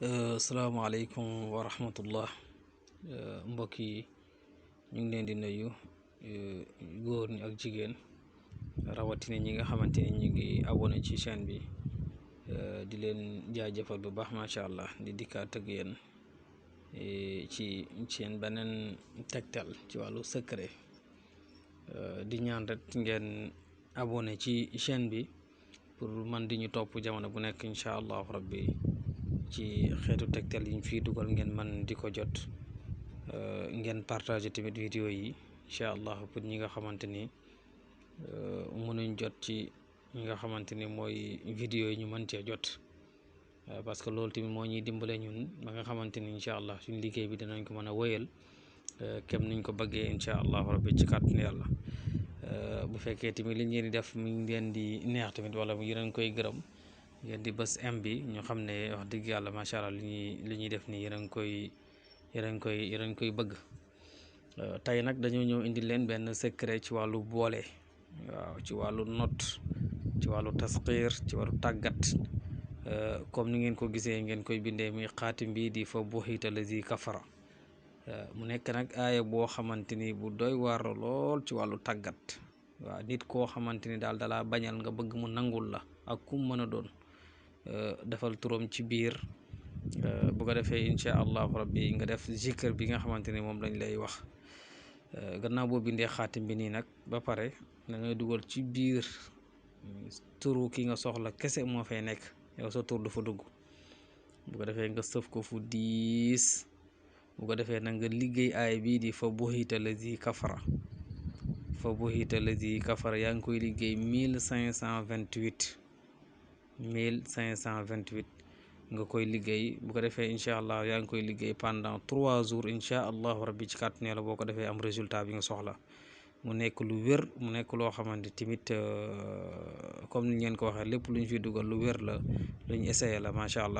Asalaamaaleykum wa rahmatullah. Mbokk yi ñu ngi leen di nuyu, góor ñi ak jigéen, rawatina ñi nga xamante ni ñu ngi abonné ci chaîne bi. Di leen jaajëfal bu baax, macha allah, di dikkaat ak yéen ci seen beneen tegtal ci wàllu secret. di ñaan rek ngeen abonné ci chaîne bi pour man di ñu topp jamono bu nekk, incha allahu rabbi, ci xeetu tegtal yiñ fii dugal ngeen man di ko jot. ngeen partagé tamit vidéo yi, incha allah, pour ñi nga xamante ni mënuñ jot ci ñi nga xamante ni mooy vidéo yi ñu mën cee jot. parce que loolu tamit moo ñuy dimbale ñun ba nga xamante ni incha allah suñ liggéey bi dinañ ko mën a wëyal kem niñ ko bëggee, incha allahu rabbi, ci kàttanu yàlla. bu fekkee tamit li ngeen di def mi ngi leen di neex tamit, wala yéen koy gërëm, ngeen di bës m bi, ñu xam ne wax dëgg yàlla, macha allah, li ñuy def nii yéen a ngi koy bëgg. tey nag dañoo ñëw indi leen benn secret ci wàllu boole, waaw, ci wàllu not, ci wàllu tasxiir, ci wàllu tàggat. comme ni ngeen ko gisee, ngeen koy bindee mi xaatim bi di fa buxiita lazi kafara. mu nekk nag aaya boo xamante ni bu doy waar lool ci wàllu tàggat. waaw, nit koo xamante ni daal dalaa bañal nga bëgg mu nangul la ak kum mën a doon. defal turam ci biir, bu ko defee incha allahu rabbi nga def zikr bi nga xamante ni moom lañ lay wax. gannaaw boo bindee xaatim bi nii nag ba pare, da ngay dugal ci biir turu ki nga soxla kese moo fay nekk, yow sa tur du fa dugg. bu ko defee nga sëf ko fu diis. bu ko defee nag nga liggéey aay bii di fa buxiita lazi kafara. fa buxiita lazi kafara yaa ngi koy liggéey 1528 nga koy liggéey. bu ko defee incha allah yaa ngi koy liggéey pendant 3 jours, incha allahu rabbi, ci kàttanu yàlla. boo ko defee am résultat bi nga soxla. mu nekk lu wér, mu nekk loo xamante tamit comme ni ngeen ko waxee, lépp lu ñu fi dugal lu wér la, lu ñu essayé la, macha allah.